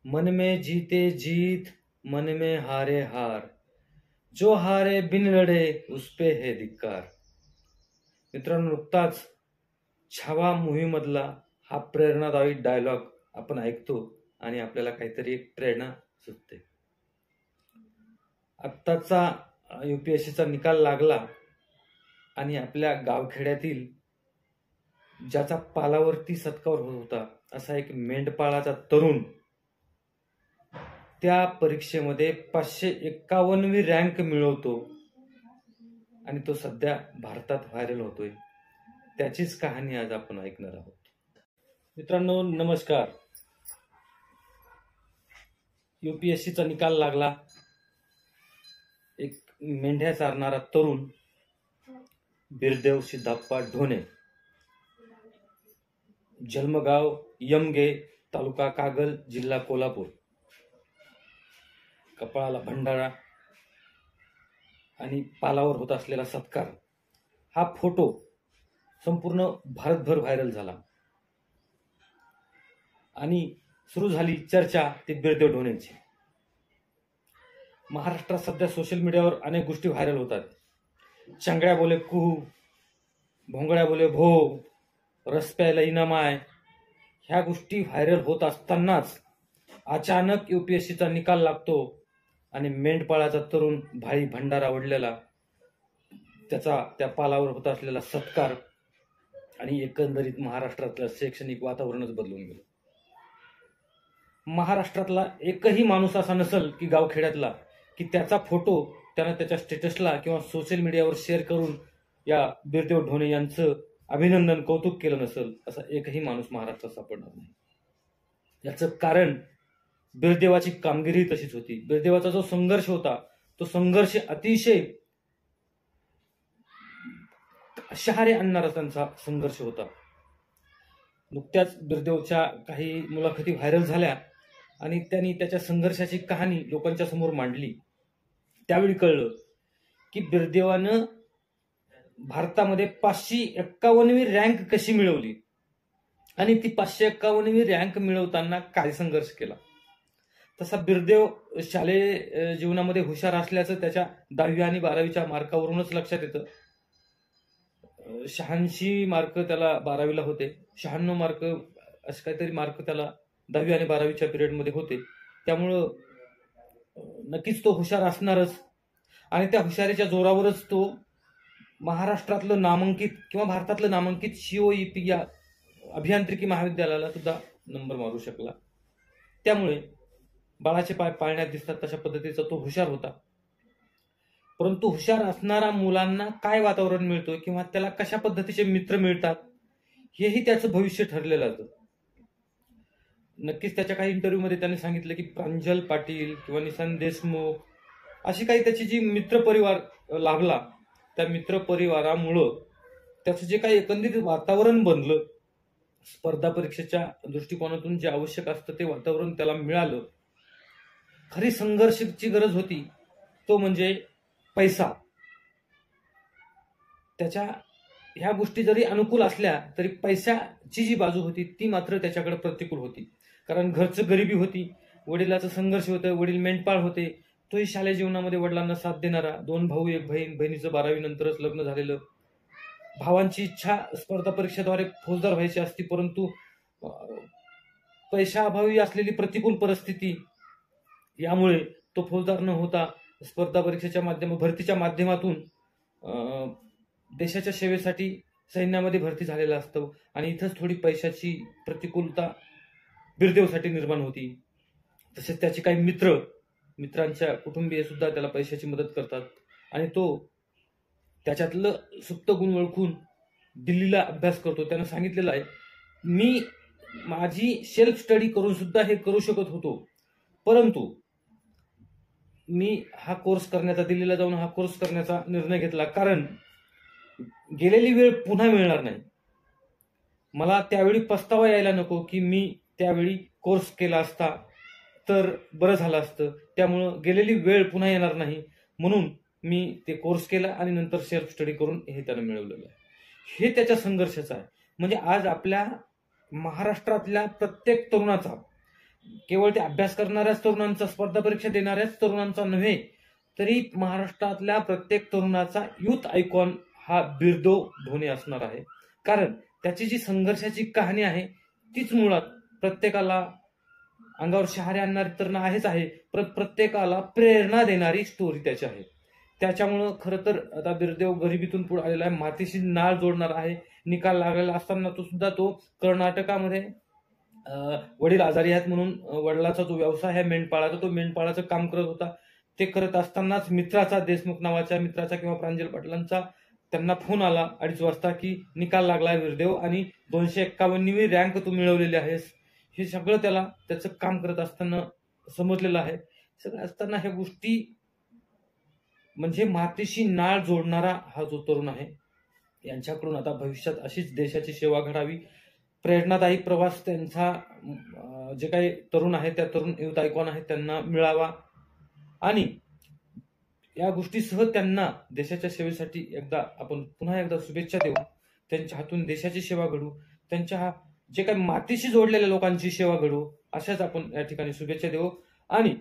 मन में जीते जीत, मन में हारे हार, जो हारे बिन लढे उस पे है धिक्कार. मित्रांनो, नुकताच छावा मूव्ही मधला हा प्रेरणादायी डायलॉग आपण ऐकतो आणि आपल्याला काहीतरी एक प्रेरणा सुचते. आत्ताचा UPSCचा निकाल लागला आणि आपल्या गावखेड्यातील ज्याचा पालावरती सत्कार होत होता असा एक मेंढपाळाचा तरुण त्या परीक्षेमध्ये 551वी रँक मिळवतो आणि तो सध्या भारतात व्हायरल होतोय. त्याचीच कहाणी आज आपण ऐकणार आहोत. मित्रांनो नमस्कार. UPSCचा निकाल लागला. एक मेंढ्या चारणारा तरुण बिरदेव सिद्धप्पा ढोणे, जन्मगाव यमगे, तालुका कागल, जिल्हा कोल्हापूर, कपाळाला भंडारा आणि पालावर होत असलेला सत्कार, हा फोटो संपूर्ण भारतभर व्हायरल झाला आणि सुरू झाली चर्चा ती बिरदेव ढोणेची. महाराष्ट्रात सध्या सोशल मीडियावर अनेक गोष्टी व्हायरल होतात. चांगड्या बोले कुहू, भोंगड्या बोले भो, रस प्यायला इनामाय, ह्या गोष्टी व्हायरल होत असतानाच अचानक UPSCचा निकाल लागतो आणि मेंढपाळाचा तरुण भाई भंडारा ओढलेला, त्याचा त्या पालावर होत असलेला सत्कार आणि एकंदरीत महाराष्ट्रातलं शैक्षणिक वातावरणच बदलून गेलं. महाराष्ट्रातला एकही माणूस असा नसेल की गावखेड्यातला की त्याचा फोटो त्यानं त्याच्या स्टेटसला किंवा सोशल मीडियावर शेअर करून या बिरदेव ढोणे यांचं अभिनंदन कौतुक केलं नसेल असा एकही माणूस महाराष्ट्रात सापडणार नाही. याचं कारण बिरदेवाची कामगिरी तशीच होती. बिरदेवाचा जो संघर्ष होता तो संघर्ष अतिशय शहारे आणणारा त्यांचा संघर्ष होता. नुकत्याच बिरदेवच्या काही मुलाखती व्हायरल झाल्या आणि त्यांनी त्याच्या संघर्षाची कहाणी लोकांच्या समोर मांडली. त्यावेळी कळलं की बिरदेवानं भारतामध्ये 551वी रँक कशी मिळवली आणि ती 551वी रँक मिळवताना काय संघर्ष केला. तसा बिरदेव शालेय जीवनामध्ये हुशार असल्याचं त्याच्या 10वी आणि 12वीच्या मार्कावरूनच लक्षात येतं. 86 मार्क त्याला 12वीला होते, 96 मार्क असे काहीतरी मार्क त्याला 10वी आणि 12वीच्या पिरियडमध्ये होते. त्यामुळं नक्कीच तो हुशार असणारच आणि त्या हुशारीच्या जोरावरच तो महाराष्ट्रातलं नामांकित किंवा भारतातलं नामांकित COEP या अभियांत्रिकी महाविद्यालयाला सुद्धा नंबर मारू शकला. त्यामुळे बाळाचे पाय पाळण्यात दिसतात तशा पद्धतीचा तो हुशार होता. परंतु हुशार असणाऱ्या मुलांना काय वातावरण मिळतं किंवा त्याला कशा पद्धतीचे मित्र मिळतात हेही त्याचं भविष्य ठरलेलं असतं. नक्कीच त्याच्या काही इंटरव्ह्यूमध्ये त्याने सांगितलं की प्रांजल पाटील किंवा निशांत देशमुख अशी काही त्याची जी मित्रपरिवार लाभला, त्या मित्रपरिवारामुळं त्याचं जे काही एकंदरीत वातावरण बनलं, स्पर्धा परीक्षेच्या दृष्टिकोनातून जे आवश्यक असतं ते वातावरण त्याला मिळालं. खरी संघर्षाची गरज होती तो म्हणजे पैसा. त्याच्या ह्या गोष्टी जरी अनुकूल असल्या तरी पैशाची जी बाजू होती ती मात्र त्याच्याकडे प्रतिकूल होती. कारण घरचं गरिबी होती, वडिलाचं संघर्ष होतं, वडील मेंढपाळ होते, तोही शालेय जीवनामध्ये वडिलांना साथ देणारा, 2 भाऊ 1 बहीण, बहिणीचं 12वी नंतरच लग्न झालेलं. भावांची इच्छा स्पर्धा परीक्षेद्वारे फौजदार व्हायची असती, परंतु पैशाअभावी असलेली प्रतिकूल परिस्थिती यामुळे तो फौजदार न होता स्पर्धा परीक्षेच्या भरतीच्या माध्यमातून देशाच्या सेवेसाठी सैन्यामध्ये भरती झालेला असतो आणि इथंच थोडी पैशाची प्रतिकूलता बिरदेवसाठी निर्माण होती. तसेच त्याचे काही मित्रांच्या कुटुंबीय सुद्धा त्याला पैशाची मदत करतात आणि तो त्याच्यातलं सुप्त गुण ओळखून दिल्लीला अभ्यास करतो. त्यानं सांगितलेलं आहे, मी माझी सेल्फ स्टडी करून सुद्धा हे करू शकत होतो, परंतु मी हा कोर्स करण्याचा, दिल्लीला जाऊन हा कोर्स करण्याचा निर्णय घेतला कारण गेलेली वेळ पुन्हा मिळणार नाही. मला त्यावेळी पस्तावा यायला नको की मी त्यावेळी कोर्स केला असता तर बरं झालं असतं. त्यामुळं गेलेली वेळ पुन्हा येणार नाही म्हणून मी ते कोर्स केला आणि नंतर सेल्फ स्टडी करून हे त्यानं मिळवलेलं आहे. हे त्याच्या संघर्षाचं आहे. म्हणजे आज आपल्या महाराष्ट्रातल्या प्रत्येक तरुणाचा केवळ ते अभ्यास करणाऱ्याच तरुणांचा, स्पर्धा परीक्षा देणाऱ्याच तरुणांचा नव्हे, तरी महाराष्ट्रातल्या प्रत्येक तरुणाचा युथ आयकॉन हा बिरदेव ढोणे असणार आहे. कारण त्याची जी संघर्षाची कहाणी आहे तीच मुळात प्रत्येकाला अंगावर शहारे आणणारी तर आहेच आहे, प्रत्येकाला प्रेरणा देणारी स्टोरी त्याची आहे. त्याच्यामुळं खरं तर आता बिरदेव गरिबीतून पुढे आलेला आहे, मातीशी नाळ जोडणार आहे. निकाल लागलेला असताना तो कर्नाटकामध्ये वडील आजारी आहेत म्हणून वडिलाचा जो व्यवसाय आहे मेंढपाळाचा, तो मेंढपाळाचं काम करत होता. ते करत असतानाच मित्राचा, देशमुख नावाच्या मित्राचा किंवा प्रांजल पाटलांचा त्यांना फोन आला 2:30 वाजता की निकाल लागलाय बिरदेव आणि 251वी रँक तू मिळवलेली आहेस. हे सगळं त्याला त्याचं काम करत असताना समजलेलं आहे. सगळं असताना ह्या गोष्टी म्हणजे मातीशी नाळ जोडणारा हा जो तरुण आहे, यांच्याकडून आता भविष्यात अशीच देशाची सेवा घडावी, प्रेरणादायी प्रवास त्यांचा जे काही तरुण आहे, त्या तरुण युथ आयकॉन आहेत त्यांना मिळावा आणि या गोष्टीसह त्यांना देशाच्या सेवेसाठी आपण पुन्हा एकदा शुभेच्छा देऊ. त्यांच्या हातून देशाची सेवा घडू, त्यांच्या जे काही मातीशी जोडलेल्या लोकांची सेवा घडू, अशाच आपण या ठिकाणी शुभेच्छा देऊ आणि